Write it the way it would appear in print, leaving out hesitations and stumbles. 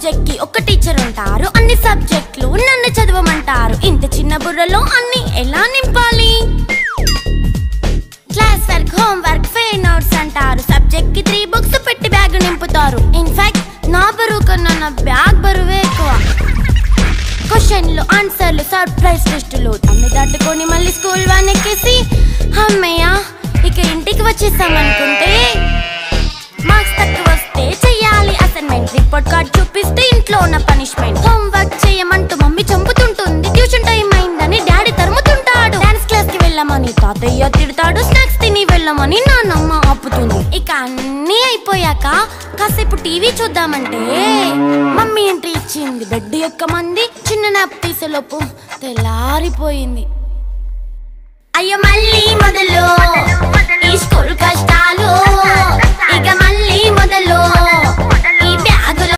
Subject కి ఒక teacher ఉంటారు, అన్ని సబ్జెక్టులు నన్ను చదవమంటారు. ఇంత చిన్న బుర్రలో అన్ని ఎలా నింపాలి? Class work, home work, fair notes అంటారు. సబ్జెక్ట్ కి 3 బుక్స్ పెట్టి బ్యాగ్ నింపుతారు. ఇన్ఫాక్ట్ నా బరువు కన్నా నా బ్యాగ్ బరువే ఎక్కువ. క్వశ్చన్లు, ఆన్సర్లు, సర్ప్రైజ్ టెస్టులు అన్ని దాటుకొని మళ్ళీ స్కూల్ వ్యాన్ ఎక్కేసి అమ్మయ్య ఇక ఇంటికి వచ్చేసామనుకుంటే మార్క్స్ తక్కువ వస్తే చెయ్యాలి అసైన్మెంట్. రిపోర్ట్ కార్డ్ చూపిస్తే ఇంట్లో ఉన్న పనిష్మెంట్. హోమ్ వర్క్ చేయమంటూ మమ్మీ చంపుతుంటుంది. ట్యూషన్ టైం అయిందని డాడీ తరుముతుంటాడు. డాన్స్ క్లాస్ కి వెళ్ళమని తాతయ్య తిడతాడు. స్నాక్స్ తిని వెళ్ళమని నాన్నమ్మ ఆపుతుంది. ఇక అన్నీ అయిపోయాక కాసేపు టీవీ చూద్దామంటే మమ్మీ ఎంట్రీ ఇచ్చింది. బెడ్ యొక్క మంది చిన్న నాప్ తీసేలోపు తెల్లారిపోయింది. అయ్యో మళ్ళీ మొదలు ఈ స్కూల్ కష్టాలు, ఇక మళ్ళీ మొదలు